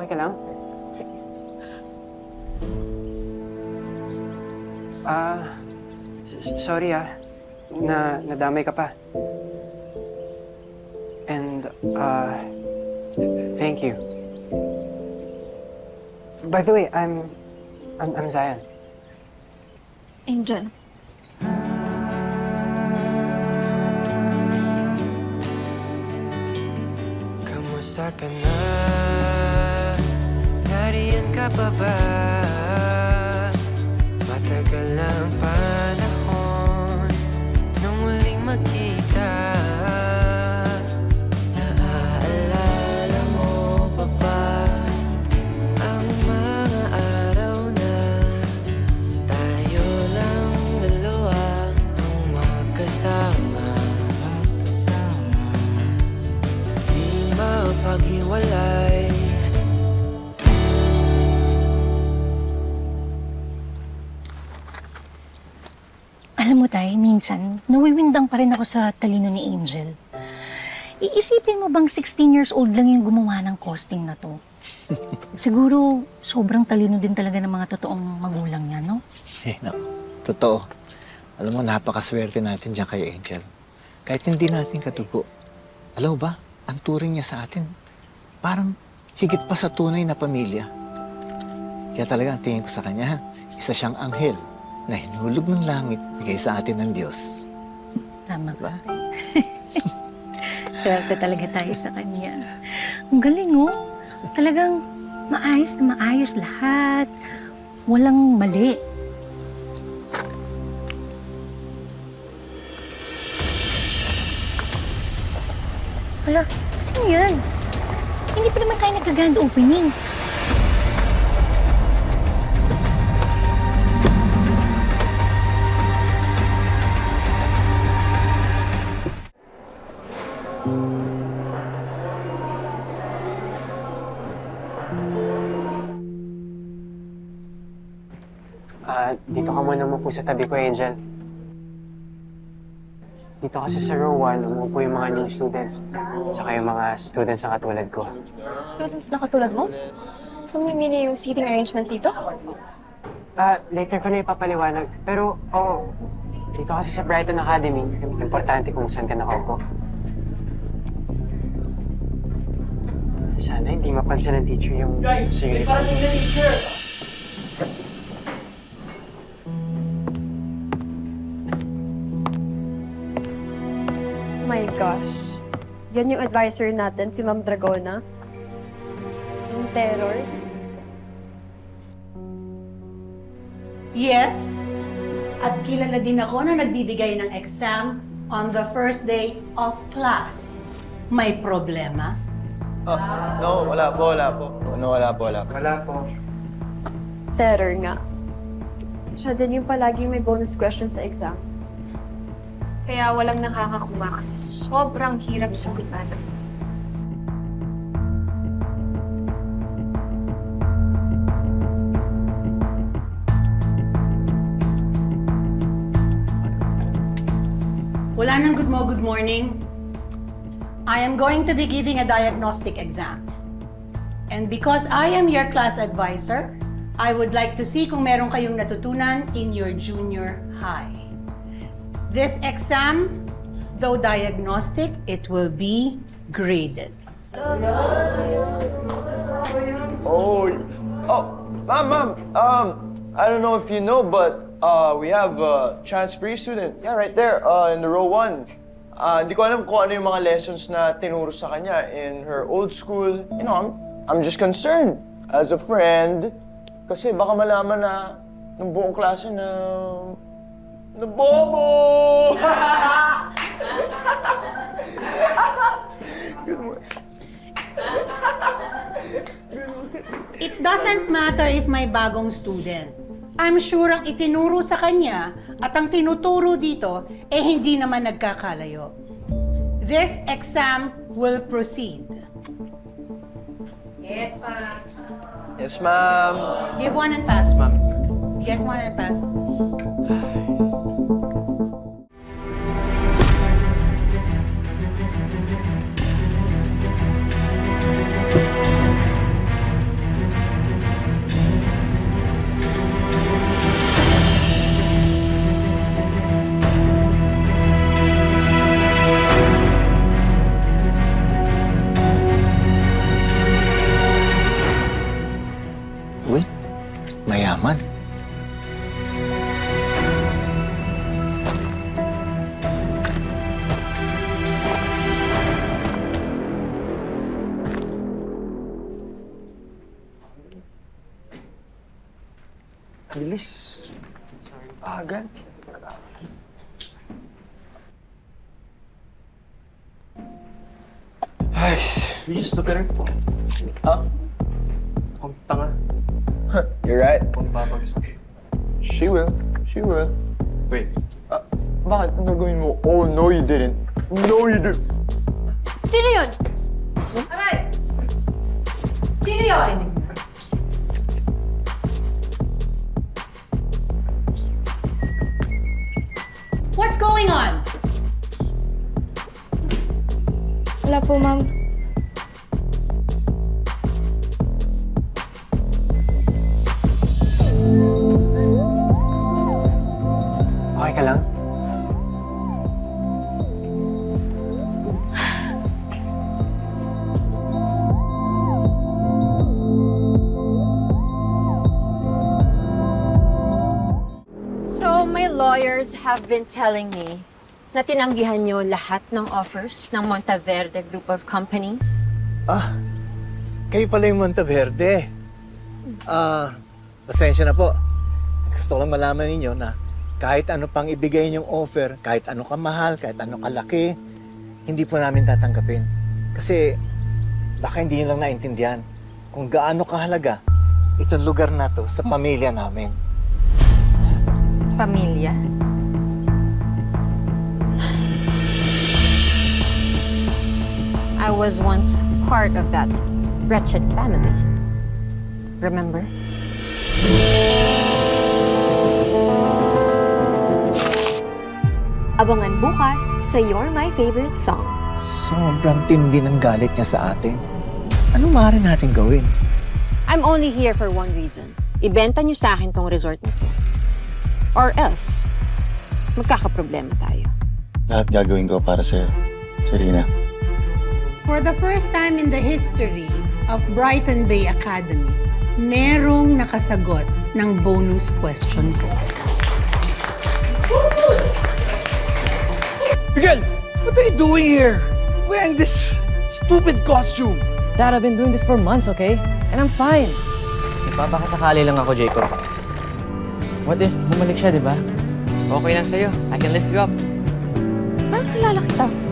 Okay ka lang? Sorry nadamay ka pa. And, thank you. By the way, I'm Zion. Angel. Kamusta ka na? Nariyan ka pa ba? Matagal na ang panahon nung muling magkita. Naaalala mo pa ba ang mga araw na tayo lang dalawa ang magkasama? Di mapaghiwalay. Alam mo, Tay, minsan, nawiwindang pa rin ako sa talino ni Angel. Iisipin mo bang 16 years old lang yung gumawa ng costing na to? Siguro, sobrang talino din talaga ng mga totoong magulang niya, no? Naku, totoo. Alam mo, napakaswerte natin dyan kay Angel. Kahit hindi natin katugo. Alam mo ba, ang turing niya sa atin, parang higit pa sa tunay na pamilya. Kaya talaga ang tingin ko sa kanya, isa siyang anghel na hinulog ng langit bigay sa atin ng Diyos. Tama Diba? ba? Swerte talaga tayo sa kanya. Ang galing, oh. Talagang maayos na maayos lahat. Walang mali. Wala, sino yan? Hindi pa naman tayo nag-grand opening. Dito ka muna umupo sa tabi ko, Angel. Dito kasi sa row 1, umupo yung mga new students. Saka yung mga students na katulad ko. Students na katulad mo? So, may mini yung seating arrangement dito? Later ko na ipapaliwanag. Pero, oo. Dito kasi sa Brighton Academy, importante kung saan ka nakaupo. Sana hindi mapansin ng teacher yung sa uniform. Oh my gosh. Yan yung advisor natin, si Ma'am Dragona. Yung terror. Yes, at kilala din ako na nagbibigay ng exam on the first day of class. May problema? No, wala po. No, wala po. Wala po. Terror nga. Siya din yung palaging may bonus questions sa exams. Kaya walang nakakakuha kasi sobrang hirap sagutan. Wala nang good morning. I am going to be giving a diagnostic exam. And because I am your class advisor, I would like to see kung meron kayong natutunan in your junior high. This exam, though diagnostic, it will be graded. Ma'am, I don't know if you know, but we have a transferee student. Yeah, right there, in the row 1. Hindi ko alam kung ano yung mga lessons na tinuro sa kanya in her old school. You know, I'm just concerned as a friend kasi baka malaman na ng buong klase na bobo! Good morning. It doesn't matter if may bagong student. I'm sure ang itinuro sa kanya at ang tinuturo dito hindi naman nagkakalayo. This exam will proceed. Yes, ma'am. Give one and pass. Ma'am. Get one and pass. bilis. Agad. Ay, you just look at her. Ah, Ang tanga. you're right. Kung babagsak. She will. She will. Wait. Bakit? Ano gawin mo? Oh, no you didn't. No you didn't. Sino yun? Aray! Sino yun? What's going on? Wala po, ma'am. Okay ka lang? So, my lawyers have been telling me na tinanggihan niyo lahat ng offers ng Monteverde Group of Companies. Ah, kayo pala yung Monteverde. Pasensya na po. Gusto ko lang malaman ninyo na kahit ano pang ibigay niyong offer, kahit ano kamahal, kahit ano kalaki, hindi po namin tatanggapin. Kasi baka hindi niyo lang naintindihan kung gaano kahalaga itong lugar na to sa pamilya namin. Pamilya. I was once part of that wretched family. Remember? Abangan bukas sa You're My Favorite Song. Sobrang tindi ng galit niya sa atin. Anong maaari natin gawin? I'm only here for one reason. Ibenta niyo sa akin tong resort na to. Or else, magkakaproblema tayo. Lahat gagawin ko para sa'yo, Serena. For the first time in the history of Brighton Bay Academy, merong nakasagot ng bonus question ko. Miguel, what are you doing here? Wearing this stupid costume. Dad, I've been doing this for months, okay? And I'm fine. Nagpapakasakali lang ako, Jacob. What if bumalik siya, di ba? Okay lang sa'yo. I can lift you up. Parang kilala kita.